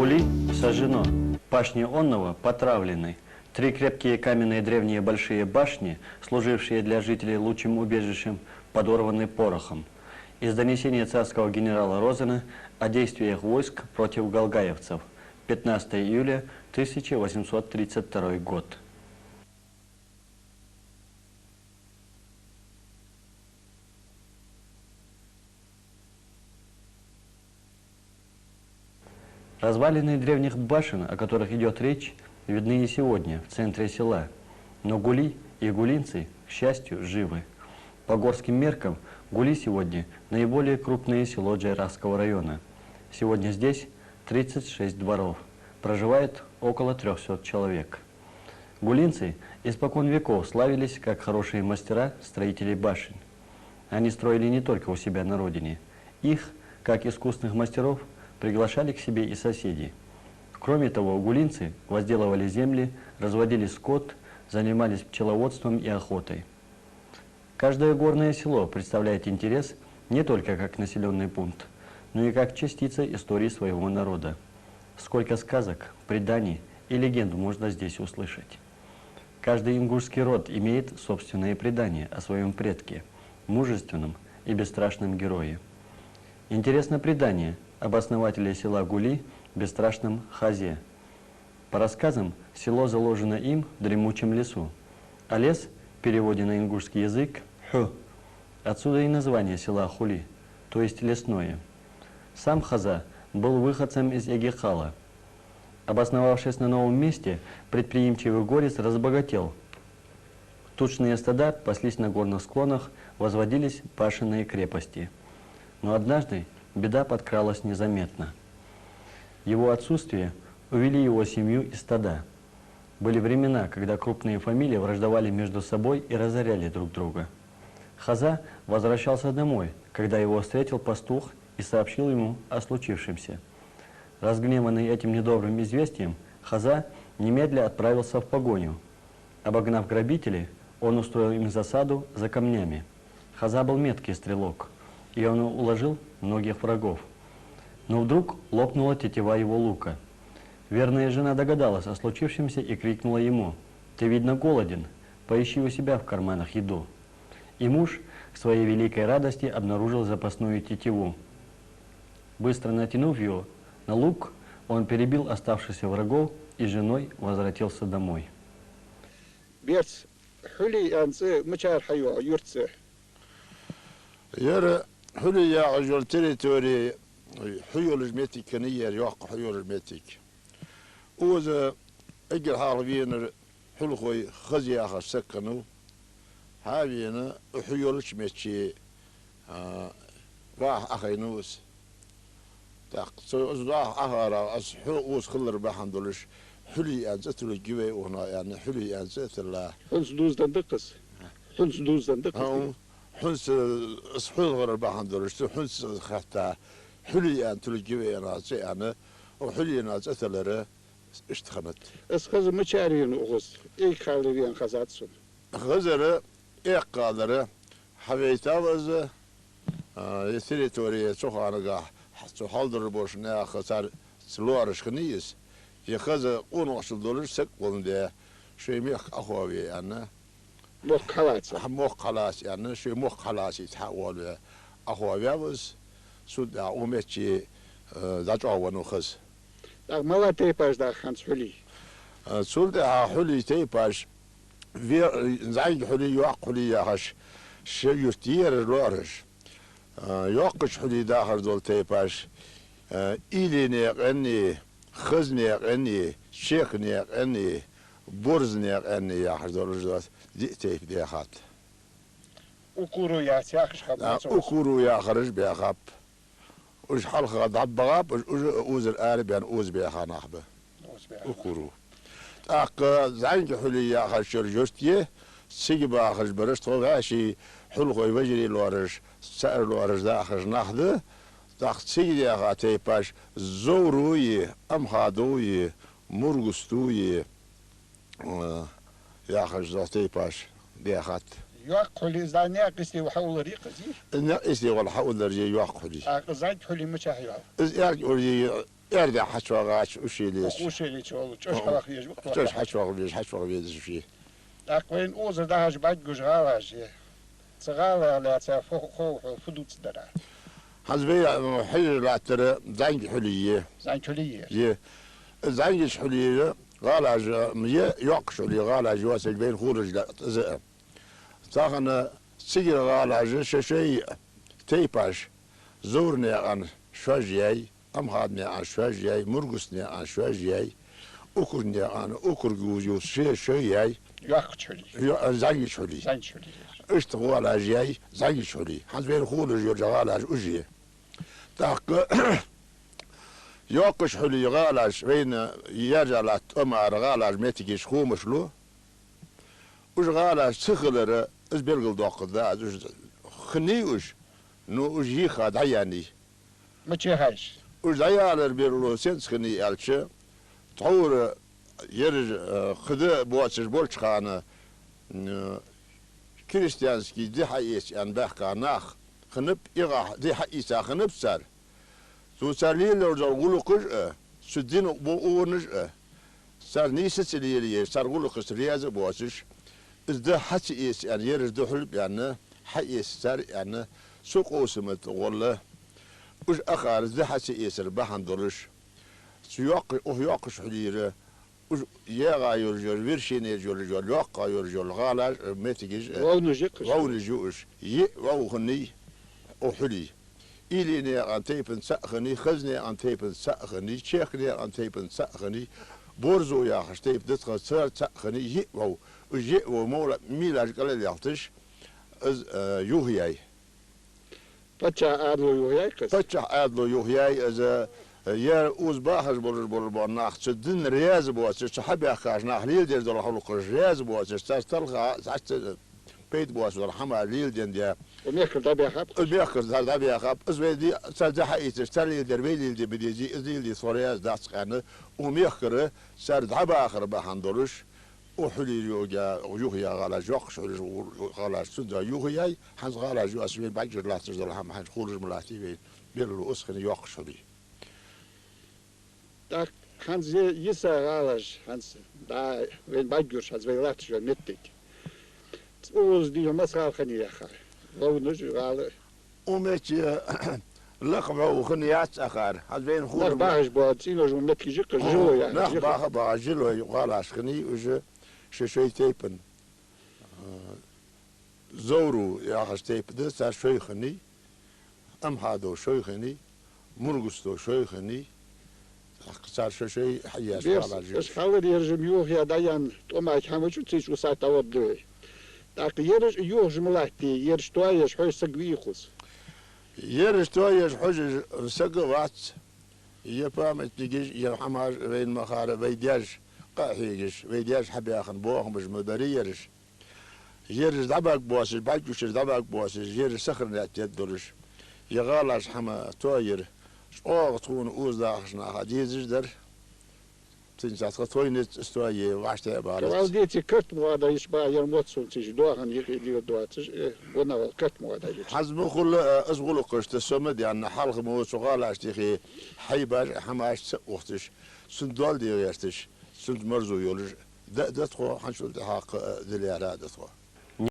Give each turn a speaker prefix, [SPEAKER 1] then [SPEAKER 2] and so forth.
[SPEAKER 1] Хули сожжено, пашни онного потравлены. Три крепкие каменные древние большие башни, служившие для жителей лучшим убежищем, подорваны порохом. Из донесения царского генерала Розена о действиях войск против галгаевцев. 15 июля 1832 год. Развалины древних башен, о которых идет речь, видны и сегодня в центре села. Но Гули и гулинцы, к счастью, живы. По горским меркам Гули сегодня наиболее крупное село Джайрасского района. Сегодня здесь 36 дворов. Проживает около 300 человек. Гулинцы испокон веков славились как хорошие мастера строителей башен. Они строили не только у себя на родине. Их, как искусных мастеров, приглашали к себе и соседи. Кроме того, гулинцы возделывали земли, разводили скот, занимались пчеловодством и охотой. Каждое горное село представляет интерес не только как населенный пункт, но и как частица истории своего народа. Сколько сказок, преданий и легенд можно здесь услышать. Каждый ингушский род имеет собственное предание о своем предке, мужественном и бесстрашном герое. Интересно предание об основателе села Гули, бесстрашном Хазе. По рассказам, село заложено им в дремучем лесу, а лес, в переводе на ингушский язык, ху. Отсюда и название села Хули, то есть лесное. Сам Хаза был выходцем из Эгихала. Обосновавшись на новом месте, предприимчивый горец разбогател. Тучные стада паслись на горных склонах, возводились башенные крепости. Но однажды беда подкралась незаметно. Его отсутствие увели его семью и стада. Были времена, когда крупные фамилии враждовали между собой и разоряли друг друга. Хаза возвращался домой, когда его встретил пастух и сообщил ему о случившемся. Разгневанный этим недобрым известием, Хаза немедля отправился в погоню. Обогнав грабителей, он устроил им засаду за камнями. Хаза был меткий стрелок, и он уложил многих врагов. Но вдруг лопнула тетива его лука. Верная жена догадалась о случившемся и крикнула ему: «Ты, видно, голоден, поищи у себя в карманах еду». И муж, к своей великой радости, обнаружил запасную тетиву. Быстро натянув ее на лук, он перебил оставшихся врагов и с женой возвратился домой.
[SPEAKER 2] حلية عجل تريتوري حيول الميتك كنير يوق حيول الميتك وذا اجل حالبين حلخوي خزي اخر سكنو هابينا حيول شميتشي راح اخينوس تاق راح اخر اس حوس خلر بحندولش حلي انزت الجوي وهنا يعني حلي انزت الله
[SPEAKER 3] حنس دوز دندقس حنس دوز دندقس
[SPEAKER 2] حنس أصحول غير بحندرش حنس خطة حلي أن تلقي أنا زي أنا وحلي أنا زثلره اشتخنت.
[SPEAKER 3] أسخز مشارين وغز إيه خالرين خزاتسون.
[SPEAKER 2] غزرة إيه قادرة حبيتا وز يثري توري سخانة قا سحالدر بوشنا خسار سلوارش خنيس يخز قونوش دولار سك قلنا شيء ميخ أخوي أنا.
[SPEAKER 3] موخ خلاص
[SPEAKER 2] موخ خلاص يعني شيء موخ خلاص يتحول أخوة بيوز سود أمتي دجوا ونخز.
[SPEAKER 3] ما تيباش دا خانس حلي.
[SPEAKER 2] سود حلي تيباش في زعيق حلي يوق حلي ياخش شيء يستير الورش يوقش حلي داخل دول تيباش إيليني أني خزني أني شيخني أني برزني أني ياخش دول ديتيف دي خات.
[SPEAKER 3] أكورو يا سياخش خات.
[SPEAKER 2] أكورو يا خرج بيخاب. وش حلقة ضب بغاب وش الآلب يعني أوز بيخا نخبه. أكورو. أق زعيم حلي يا خرج جوستيه سيجبا خرج برشت غاشي حلقة يبجري الورش سعر الورش دا خرج نخده. تاخت سيجي يا خاتي باش زوروي أم خادوي مرغستوي يا خرج ذاتي باش بيخات.
[SPEAKER 3] يوقحلي زانيا قسي وحول ريقزي.
[SPEAKER 2] نقسي ولا حول رجي يوقحلي.
[SPEAKER 3] زايد حلي مشاهي.
[SPEAKER 2] يعني يرجع حشوة غاش وشي ليش
[SPEAKER 3] وش اللي تقول تش خلاص يجبك
[SPEAKER 2] تش حشوة ليش حشوة بيدش فيه
[SPEAKER 3] أكوين أوزر ده هج بعد جوج غالاش تغالا لا تفو فدوت درا
[SPEAKER 2] حزبي حجر لا ترى زنج حلية
[SPEAKER 3] زين كلية
[SPEAKER 2] يه زنج حلية غالاج مية يقش اللي غالاج واسج بين خورج لا زق ساخن سيجر غالاج شيء تيباش زورني عن شواجياي أم هادني عن شواجياي مرقصني عن شواجياي أكرني عن أكر جوزيو شيء
[SPEAKER 3] ياخ كلي
[SPEAKER 2] زنج حلي
[SPEAKER 3] زين كلي
[SPEAKER 2] اشت غالاج جاي زنج حلي حزبين خورج يرجع غالاج أجيه تاق يوقش حلي غالاج بين يرجع لأمار غالاج ميتيش خومش له وش غالاج سخلر از بيرقل دوق ذا خنيوش نو وش يخاد عياني
[SPEAKER 3] ما تشهاش
[SPEAKER 2] وش عيال بيرلو سنس خني ألش تعور يرج خذ بواتش بولش خانة كريستيانسكي دي حقيس أن بحكا ناخ خنب يغا دي حقيسا خنب سار سو سالين لو جرغلو قج سدين بو نج سار نيست ليلي سار غلو قص رياز بواتش از ده حقيس يعني يرج دحل يعني حقيس سار يعني سوق اوسمت والله وش اخر ده حقيس البحن درش سياق او ياقش حليره وش يغا يرجل ويرشين يرجل ياقا يرجل غالاج متيج
[SPEAKER 3] ونجيقش
[SPEAKER 2] ونجوش ي وخني او حلي إليني عن تيبن سأخني خزني عن تيبن سأخني شيخني عن تيبن سأخني بورزو يا خشتيب دتخ سر سأخني يقو ويقو مولا ميلاج قال يعطش از يوهياي
[SPEAKER 3] فتشا آدلو يوهيكس
[SPEAKER 2] فتح ادلو يوهياي از يا اوز باخر بول ناخ تدن رياز بواتش صحابي اخاش ناخ ليل دير دول حلق رياز بواتش تلقى بيت بواتش رحمه ليل ديا
[SPEAKER 3] وميكر ده بيخاب
[SPEAKER 2] البيخر ده بيخاب ازويدي سر حقيقة سر الدربيل اللي بديجي ازيل صورياز داس قانه وميخر سر دعبا اخر بحندرش وحلي يوجا ويوهيا غالا جوخش غالا سندا يوهياي حنز غالا جو اسوي باجر لا تزل هم حنز خولج ملاتي بين بيرلو اسخن يوخش لي
[SPEAKER 3] دا خانز يسا غالاش خانز دا وين باجرش از ويلاتش نتك اوز دي مسخال خني يا خال ونج غالا
[SPEAKER 2] ومشي لقبه وخنيات اخر هذ بين
[SPEAKER 3] نخ
[SPEAKER 2] خولج
[SPEAKER 3] باش بوات سينو جو نتك جيق جو يعني
[SPEAKER 2] نخ باخ باجلو غالا خني وج شي تيبن زورو يا خش تيب ده سر شوي خني ام هادو شوي خني مرغستو شوي خني صار شيء حياس
[SPEAKER 3] بيرس
[SPEAKER 2] على
[SPEAKER 3] اش خالد يرجم يوهيا دايان توما كامجو تيش وساتا وبدوي داك يرج يوج ملاتي يرج توايش حوش سقويخوس
[SPEAKER 2] يرش تويش حجج سقوات يفهم تجيش يرحمها بين مخارب بيدياش قاحيجش بيدياش حبي اخن بوهم مش مبري يرش دبك بواسش باجوش دبك بواسش يرش سخر ناتيت درش يغالاش حما توير او تكون اوز داخشنا حديزش در تنسات توينت استوي واشتا
[SPEAKER 3] كوال
[SPEAKER 2] بارت
[SPEAKER 3] ديتي كرت موادا يشبا يرموتسون تيش دوغن يقليو دواتش بنا كرت موادا يش
[SPEAKER 2] حزب خل ازغلو قشت السمد يعني حلق مو سغالاش تخي حيبر حماش وقتش سندول ديرتش سند مرزو يولج ده تخو حنشول حق دليارات تخو